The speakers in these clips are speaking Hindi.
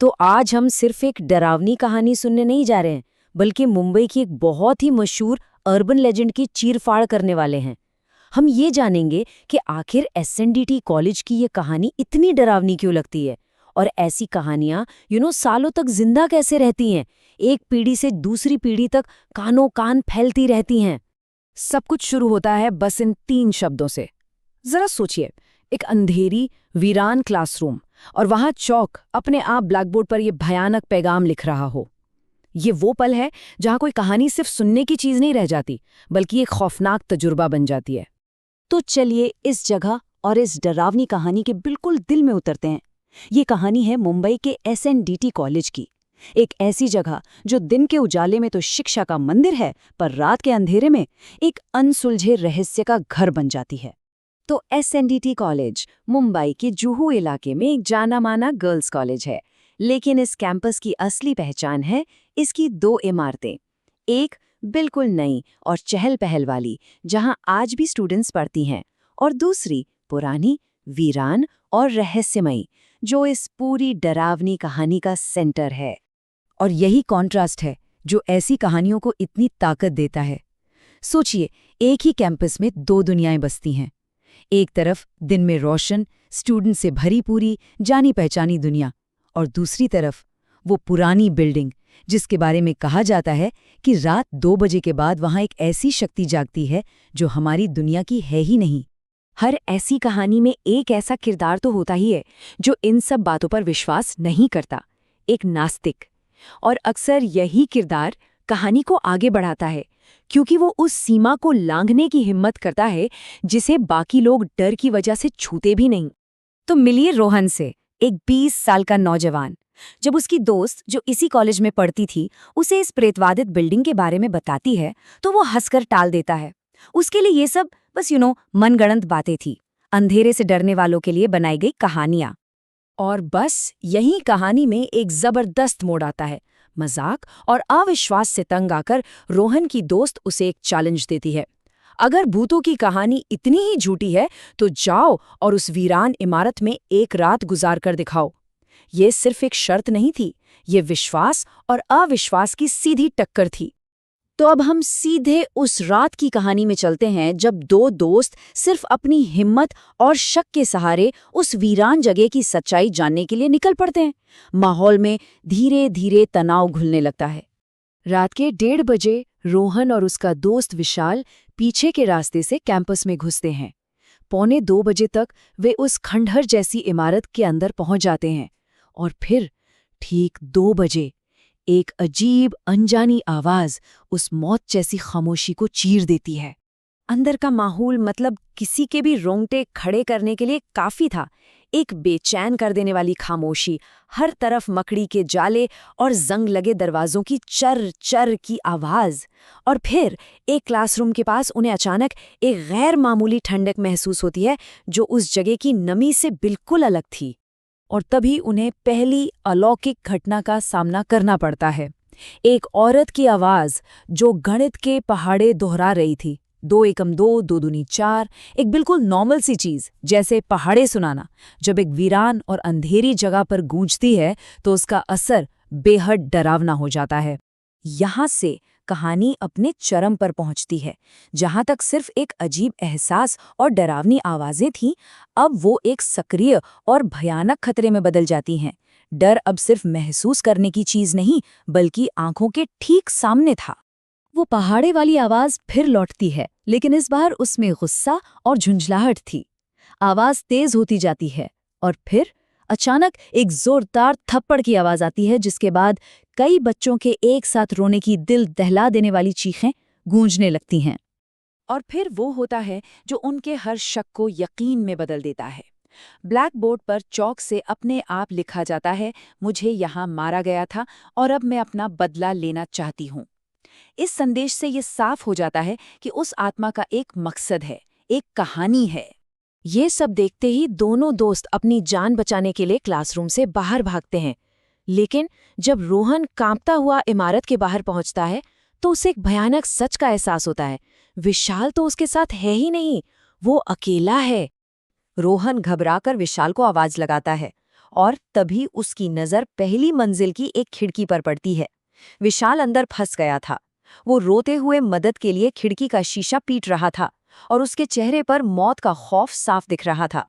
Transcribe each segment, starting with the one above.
तो आज हम सिर्फ एक डरावनी कहानी सुनने नहीं जा रहे हैं, बल्कि मुंबई की एक बहुत ही मशहूर अर्बन लेजेंड की चीरफाड़ करने वाले हैं। हम ये जानेंगे कि आखिर एसएनडीटी कॉलेज की ये कहानी इतनी डरावनी क्यों लगती है, और ऐसी कहानियां सालों तक जिंदा कैसे रहती हैं, एक पीढ़ी से दूसरी पीढ़ी तक कानों कान फैलती रहती हैं। सब कुछ शुरू होता है बस इन 3 शब्दों से। जरा सोचिए, एक अंधेरी वीरान क्लासरूम और वहां चौक अपने आप ब्लैकबोर्ड पर यह भयानक पैगाम लिख रहा हो। ये वो पल है जहां कोई कहानी सिर्फ सुनने की चीज नहीं रह जाती, बल्कि एक खौफनाक तजुर्बा बन जाती है। तो चलिए इस जगह और इस डरावनी कहानी के बिल्कुल दिल में उतरते हैं। ये कहानी है मुंबई के एसएनडीटी कॉलेज की। एक ऐसी जगह जो दिन के उजाले में तो शिक्षा का मंदिर है, पर रात के अंधेरे में एक अनसुलझे रहस्य का घर बन जाती है। तो एसएनडीटी कॉलेज मुंबई के जुहू इलाके में एक जाना माना गर्ल्स कॉलेज है, लेकिन इस कैंपस की असली पहचान है इसकी 2 इमारतें। एक बिल्कुल नई और चहल पहल वाली, जहां आज भी स्टूडेंट्स पढ़ती हैं, और दूसरी पुरानी, वीरान और रहस्यमयी, जो इस पूरी डरावनी कहानी का सेंटर है। और यही कॉन्ट्रास्ट है जो ऐसी कहानियों को इतनी ताकत देता है। सोचिए, एक ही कैंपस में 2 दुनियाएं बसती हैं। एक तरफ दिन में रोशन, स्टूडेंट से भरी पूरी जानी पहचानी दुनिया, और दूसरी तरफ वो पुरानी बिल्डिंग जिसके बारे में कहा जाता है कि रात 2 बजे के बाद वहां एक ऐसी शक्ति जागती है जो हमारी दुनिया की है ही नहीं। हर ऐसी कहानी में एक ऐसा किरदार तो होता ही है जो इन सब बातों पर विश्वास नहीं करता, एक नास्तिक। और अक्सर यही किरदार कहानी को आगे बढ़ाता है, क्योंकि वो उस सीमा को लांघने की हिम्मत करता है जिसे बाकी लोग डर की वजह से छूते भी नहीं। तो मिलिए रोहन से, एक 20 साल का नौजवान। जब उसकी दोस्त, जो इसी कॉलेज में पढ़ती थी, उसे इस प्रेतवादित बिल्डिंग के बारे में बताती है, तो वो हंसकर टाल देता है। उसके लिए ये सब बस मनगढ़ंत बातें थी, अंधेरे से डरने वालों के लिए बनाई गई कहानियां। और बस यही कहानी में एक जबरदस्त मोड़ आता है। मजाक और अविश्वास से तंग आकर रोहन की दोस्त उसे एक चैलेंज देती है। अगर भूतों की कहानी इतनी ही झूठी है तो जाओ और उस वीरान इमारत में एक रात गुजार कर दिखाओ। ये सिर्फ एक शर्त नहीं थी, ये विश्वास और अविश्वास की सीधी टक्कर थी। तो अब हम सीधे उस रात की कहानी में चलते हैं, जब 2 दोस्त सिर्फ अपनी हिम्मत और शक के सहारे उस वीरान जगह की सच्चाई जानने के लिए निकल पड़ते हैं। माहौल में धीरे धीरे तनाव घुलने लगता है। रात के 1:30 बजे रोहन और उसका दोस्त विशाल पीछे के रास्ते से कैंपस में घुसते हैं। 1:45 बजे तक वे उस खंडहर जैसी इमारत के अंदर पहुंच जाते हैं, और फिर ठीक 2 बजे एक अजीब अनजानी आवाज उस मौत जैसी खामोशी को चीर देती है। अंदर का माहौल किसी के भी रोंगटे खड़े करने के लिए काफी था। एक बेचैन कर देने वाली खामोशी, हर तरफ मकड़ी के जाले और जंग लगे दरवाजों की चर चर की आवाज। और फिर एक क्लासरूम के पास उन्हें अचानक एक गैर मामूली ठंडक महसूस होती है, जो उस जगह की नमी से बिल्कुल अलग थी। और तभी उन्हें पहली अलौकिक घटना का सामना करना पड़ता है। एक औरत की आवाज जो गणित के पहाड़े दोहरा रही थी, 2 एकम 2, 2 दूनी 4, एक बिल्कुल नॉर्मल सी चीज जैसे पहाड़े सुनाना, जब एक वीरान और अंधेरी जगह पर गूंजती है तो उसका असर बेहद डरावना हो जाता है। यहाँ से कहानी अपने चरम पर पहुंचती है। जहां तक सिर्फ एक अजीब एहसास और डरावनी आवाजें थीं, अब वो एक सक्रिय और भयानक खतरे में बदल जाती हैं। डर अब सिर्फ महसूस करने की चीज नहीं, बल्कि आंखों के ठीक सामने था। वो पहाड़े वाली आवाज फिर लौटती है, लेकिन इस बार उसमें गुस्सा और झुंझलाहट थी। आवाज तेज होती जाती है, और फिर अचानक एक जोरदार थप्पड़ की आवाज आती है, जिसके बाद कई बच्चों के एक साथ रोने की दिल दहला देने वाली चीखें गूंजने लगती हैं। और फिर वो होता है जो उनके हर शक को यकीन में बदल देता है। ब्लैक बोर्ड पर चौक से अपने आप लिखा जाता है, मुझे यहाँ मारा गया था और अब मैं अपना बदला लेना चाहती हूँ। इस संदेश से ये साफ हो जाता है कि उस आत्मा का एक मकसद है, एक कहानी है। ये सब देखते ही दोनों दोस्त अपनी जान बचाने के लिए क्लासरूम से बाहर भागते हैं। लेकिन जब रोहन कांपता हुआ इमारत के बाहर पहुंचता है, तो उसे एक भयानक सच का एहसास होता है। विशाल तो उसके साथ है ही नहीं, वो अकेला है। रोहन घबराकर विशाल को आवाज लगाता है, और तभी उसकी नज़र पहली मंजिल की एक खिड़की पर पड़ती है। विशाल अंदर फंस गया था। वो रोते हुए मदद के लिए खिड़की का शीशा पीट रहा था और उसके चेहरे पर मौत का खौफ साफ दिख रहा था।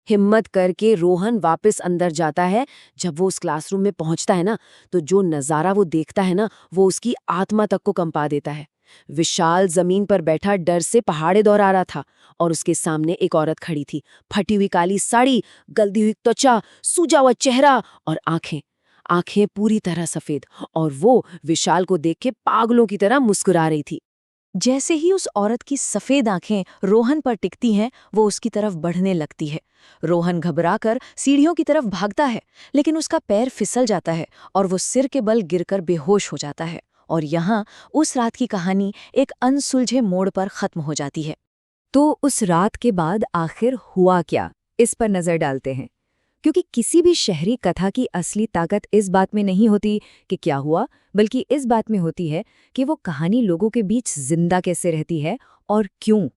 हिम्मत करके रोहन वापस अंदर जाता है। जब वो उस क्लासरूम में पहुंचता है ना, तो जो नज़ारा वो देखता है ना, वो उसकी आत्मा तक को कंपा देता है। विशाल जमीन पर बैठा डर से पहाड़े दौड़ा रहा था और उसके सामने एक औरत खड़ी थी। फटी हुई काली साड़ी, गलती हुई त्वचा, सूजा हुआ चेहरा और आंखें आंखें पूरी तरह सफेद, और वो विशाल को देख के पागलों की तरह मुस्कुरा रही थी। जैसे ही उस औरत की सफ़ेद आंखें रोहन पर टिकती हैं, वो उसकी तरफ बढ़ने लगती है। रोहन घबराकर सीढ़ियों की तरफ भागता है, लेकिन उसका पैर फिसल जाता है और वो सिर के बल गिरकर बेहोश हो जाता है। और यहाँ उस रात की कहानी एक अनसुलझे मोड़ पर खत्म हो जाती है। तो उस रात के बाद आखिर हुआ क्या, इस पर नज़र डालते हैं। क्योंकि किसी भी शहरी कथा की असली ताकत इस बात में नहीं होती कि क्या हुआ, बल्कि इस बात में होती है कि वो कहानी लोगों के बीच जिंदा कैसे रहती है और क्यों।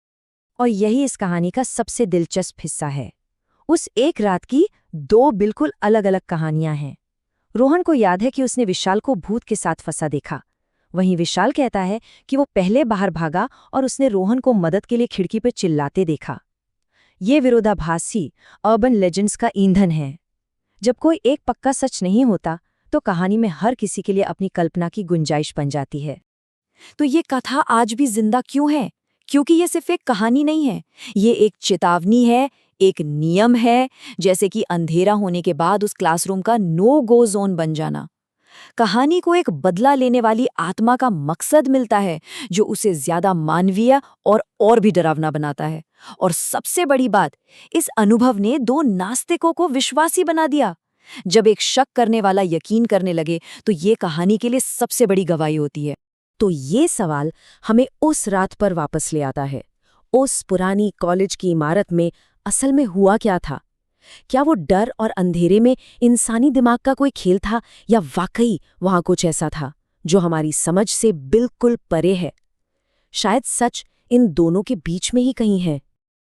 और यही इस कहानी का सबसे दिलचस्प हिस्सा है। उस एक रात की दो बिल्कुल अलग अलग कहानियां हैं। रोहन को याद है कि उसने विशाल को भूत के साथ फंसा देखा। वहीं विशाल कहता है कि वो पहले बाहर भागा और उसने रोहन को मदद के लिए खिड़की पर चिल्लाते देखा। ये विरोधाभासी अर्बन लेजेंड्स का ईंधन है। जब कोई एक पक्का सच नहीं होता, तो कहानी में हर किसी के लिए अपनी कल्पना की गुंजाइश बन जाती है। तो ये कथा आज भी जिंदा क्यों है? क्योंकि ये सिर्फ एक कहानी नहीं है, ये एक चेतावनी है, एक नियम है, जैसे कि अंधेरा होने के बाद उस क्लासरूम का नो गो जोन बन जाना। कहानी को एक बदला लेने वाली आत्मा का मकसद मिलता है, जो उसे ज्यादा मानवीय और भी डरावना बनाता है। और सबसे बड़ी बात, इस अनुभव ने दो नास्तिकों को विश्वासी बना दिया। जब एक शक करने वाला यकीन करने लगे, तो ये कहानी के लिए सबसे बड़ी गवाही होती है। तो ये सवाल हमें उस रात पर वापस ले आता है। उस पुरानी कॉलेज की इमारत में असल में हुआ क्या था? क्या वो डर और अंधेरे में इंसानी दिमाग का कोई खेल था, या वाकई वहां कुछ ऐसा था जो हमारी समझ से बिल्कुल परे है? शायद सच इन दोनों के बीच में ही कहीं है।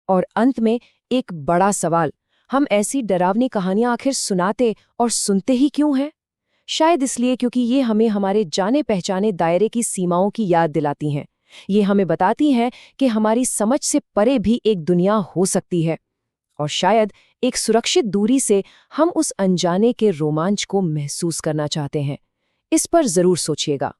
और अंत में एक बड़ा सवाल, हम ऐसी डरावनी कहानियां आखिर सुनाते और सुनते ही क्यों हैं? शायद इसलिए क्योंकि ये हमें हमारे जाने पहचाने दायरे की सीमाओं की याद दिलाती हैं। ये हमें बताती हैं कि हमारी समझ से परे भी एक दुनिया हो सकती है, और शायद एक सुरक्षित दूरी से हम उस अनजाने के रोमांच को महसूस करना चाहते हैं। इस पर जरूर सोचिएगा।